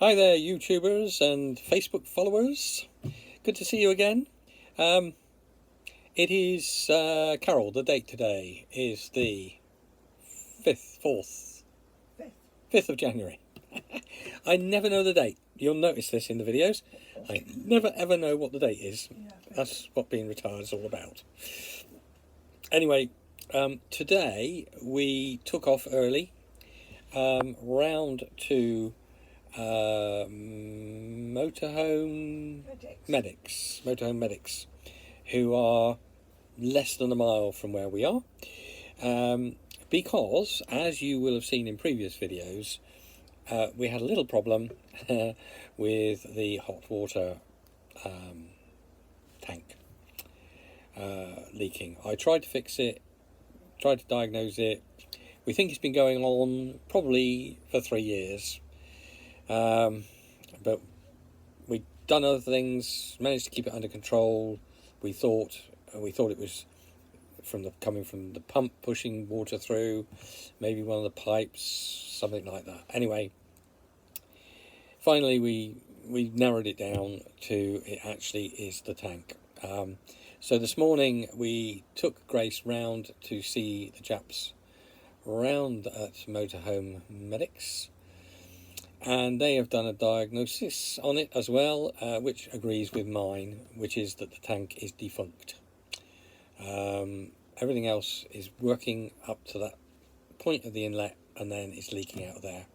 Hi there, YouTubers and Facebook followers. Good to see you again. It is Carol. The date today is the 5th of January. I never know the date. You'll notice this in the videos. I never ever know what the date is. That's what being retired is all about. Anyway, today we took off early, round to motorhome medics, who are less than a mile from where we are, because, as you will have seen in previous videos, we had a little problem with the hot water tank leaking. I tried to fix it, tried to diagnose it. We think it's been going on probably for 3 years. But we'd done other things, managed to keep it under control. We thought it was coming from the pump pushing water through, maybe one of the pipes, something like that. Anyway, finally we narrowed it down to it actually is the tank. So this morning we took Grace round to see the chaps round at Motorhome Medics, and they have done a diagnosis on it as well, which agrees with mine, which is that the tank is defunct. Everything else is working up to that point of the inlet, and then it's leaking out of there.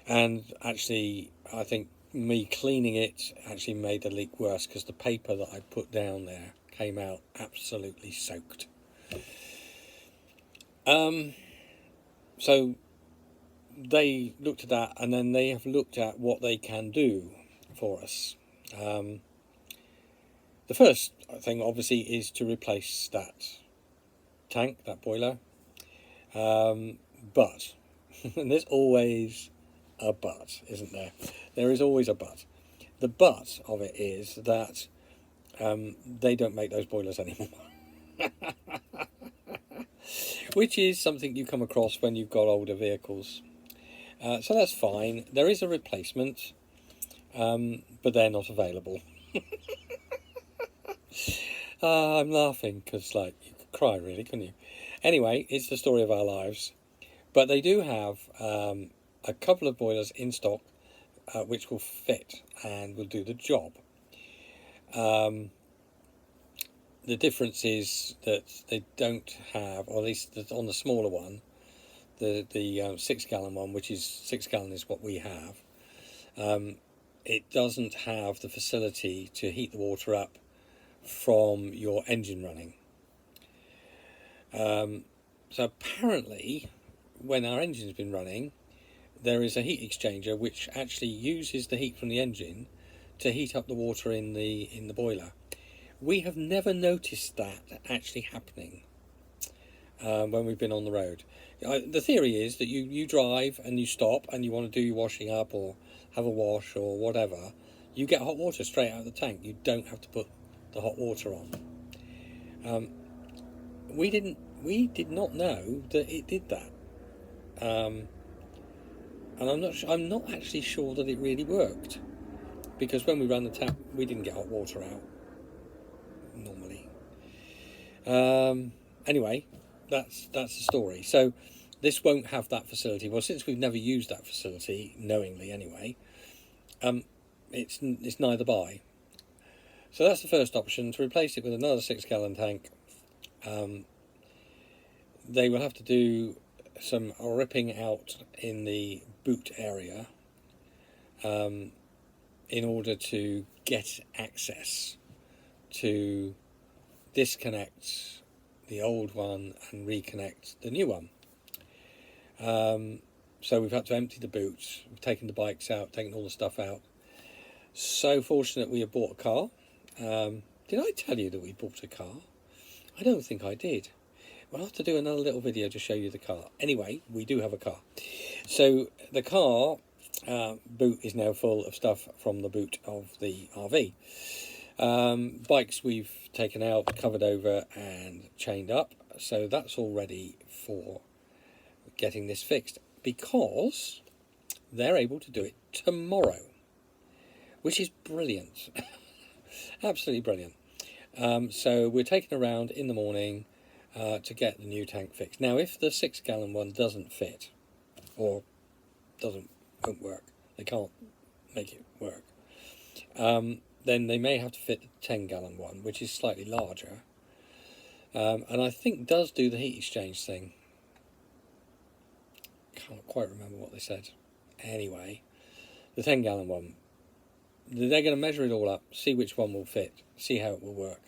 And actually, I think me cleaning it actually made the leak worse, because the paper that I put down there came out absolutely soaked. So they looked at that, and then they have looked at what they can do for us. The first thing, obviously, is to replace that tank, that boiler. But, and there's always a but, isn't there? There is always a but. The but of it is that they don't make those boilers anymore. Which is something you come across when you've got older vehicles. So that's fine. There is a replacement, but they're not available. I'm laughing because, like, you could cry, really, couldn't you? Anyway, it's the story of our lives. But they do have a couple of boilers in stock, which will fit and will do the job. The difference is that they don't have, or at least on the smaller one, the 6-gallon one, which is 6 gallon is what we have, it doesn't have the facility to heat the water up from your engine running. So apparently, when our engine's been running, there is a heat exchanger which actually uses the heat from the engine to heat up the water in the boiler. We have never noticed that actually happening when we've been on the road. The theory is that you drive and you stop and you want to do your washing up or have a wash or whatever, you get hot water straight out of the tank. You don't have to put the hot water on. We did not know that it did that, and I'm not actually sure that it really worked, because when we ran the tap, we didn't get hot water out normally. Anyway, that's the story. So this won't have that facility. Well, since we've never used that facility knowingly anyway, it's neither by. So that's the first option, to replace it with another 6-gallon tank. They will have to do some ripping out in the boot area in order to get access to disconnect the old one and reconnect the new one. So we've had to empty the boot, we've taken the bikes out, taken all the stuff out. So fortunate we have bought a car. Did I tell you that we bought a car? I don't think I did. We'll have to do another little video to show you the car. Anyway, we do have a car. So the car boot is now full of stuff from the boot of the RV. Bikes we've taken out, covered over and chained up. So that's all ready for getting this fixed. Because they're able to do it tomorrow, which is brilliant. Absolutely brilliant. So we're taking around in the morning to get the new tank fixed. Now, if the 6-gallon one doesn't fit or won't work, they can't make it work, then they may have to fit the 10-gallon one, which is slightly larger, and I think does do the heat exchange thing. Can't quite remember what they said. Anyway, the 10-gallon one, they're going to measure it all up, see which one will fit, see how it will work.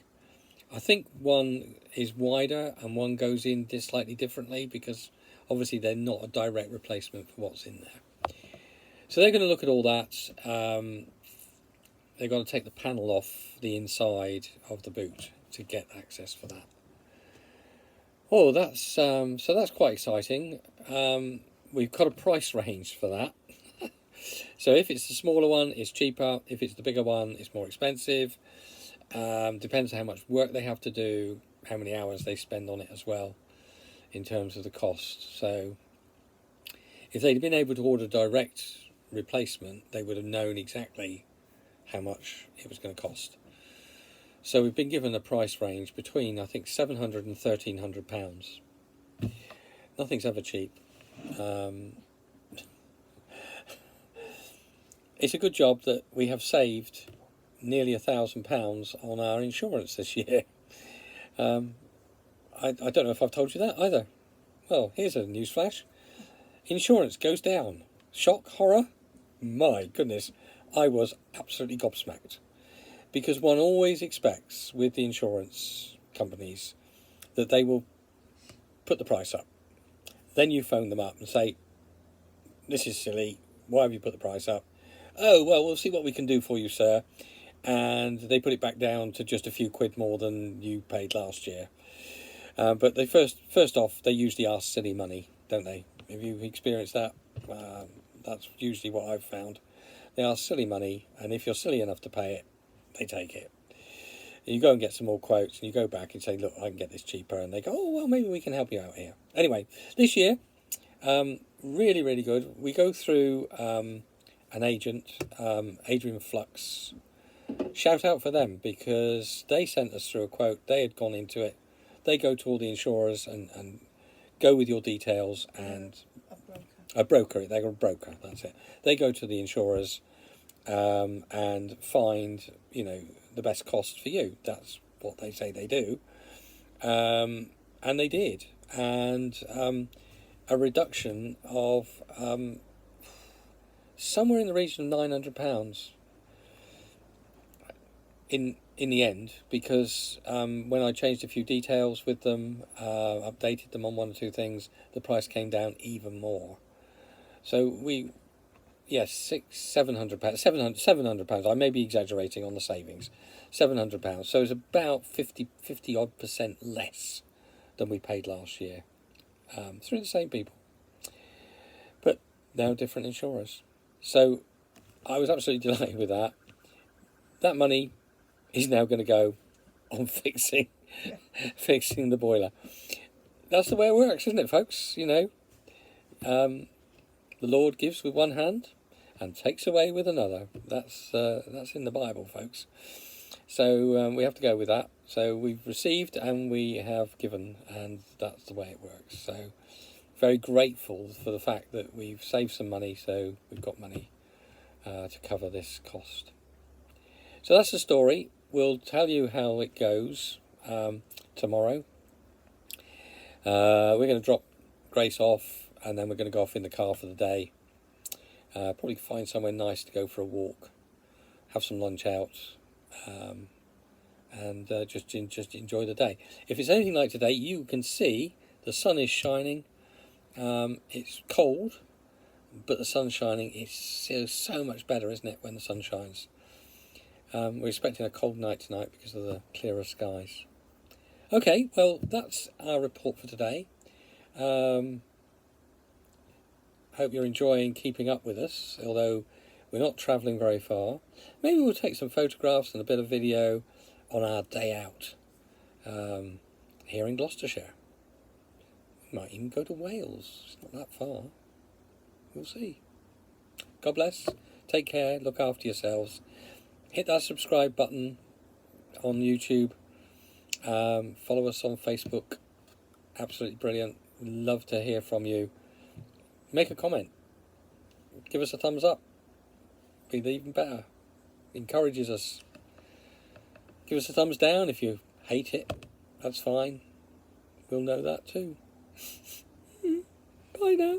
I think one is wider and one goes in slightly differently, because obviously they're not a direct replacement for what's in there. So they're going to look at all that. They've got to take the panel off the inside of the boot to get access for that. Oh, so that's quite exciting. We've got a price range for that. So if it's the smaller one, it's cheaper. If it's the bigger one, it's more expensive. Depends on how much work they have to do, how many hours they spend on it as well, in terms of the cost. So if they'd been able to order direct replacement, they would have known exactly how much it was going to cost. So we've been given a price range between, I think, £700 and £1,300. Nothing's ever cheap. It's a good job that we have saved nearly £1,000 on our insurance this year. I don't know if I've told you that either. Well, here's a newsflash. Insurance goes down. Shock, horror? My goodness, I was absolutely gobsmacked. Because one always expects with the insurance companies that they will put the price up. Then you phone them up and say, this is silly, why have you put the price up? Oh, well, we'll see what we can do for you, sir. And they put it back down to just a few quid more than you paid last year. But they first off, they usually ask silly money, don't they? Have you experienced that? That's usually what I've found. They ask silly money, and if you're silly enough to pay it, they take it. You go and get some more quotes, and you go back and say, look, I can get this cheaper. And they go, oh, well, maybe we can help you out here. Anyway, this year, really, really good. We go through an agent, Adrian Flux. Shout out for them, because they sent us through a quote. They had gone into it. They go to all the insurers and go with your details, and a broker. They're a broker, that's it. They go to the insurers and find, the best cost for you. That's what they say they do. And they did. And a reduction of somewhere in the region of £900 in the end, because when I changed a few details with them, updated them on one or two things, the price came down even more. So £700. I may be exaggerating on the savings. £700. So it's about 50 odd% less than we paid last year, through the same people, but now different insurers. So I was absolutely delighted with that. That money is now going to go on fixing the boiler. That's the way it works, isn't it, folks? The Lord gives with one hand and takes away with another. That's in the Bible, folks. So we have to go with that. So we've received and we have given, and that's the way it works. So very grateful for the fact that we've saved some money, so we've got money to cover this cost. So that's the story. We'll tell you how it goes tomorrow. We're going to drop Grace off, and then we're going to go off in the car for the day. Probably find somewhere nice to go for a walk, have some lunch out, and just enjoy the day. If it's anything like today, you can see the sun is shining. It's cold, but the sun's shining. It's so much better, isn't it, when the sun shines? We're expecting a cold night tonight because of the clearer skies. Okay, well, that's our report for today. Hope you're enjoying keeping up with us, although we're not travelling very far. Maybe we'll take some photographs and a bit of video on our day out here in Gloucestershire. We might even go to Wales. It's not that far. We'll see. God bless. Take care. Look after yourselves. Hit that subscribe button on YouTube. Follow us on Facebook. Absolutely brilliant. Love to hear from you. Make a comment. Give us a thumbs up. Be even better. Encourages us. Give us a thumbs down if you hate it. That's fine. We'll know that too. Bye now.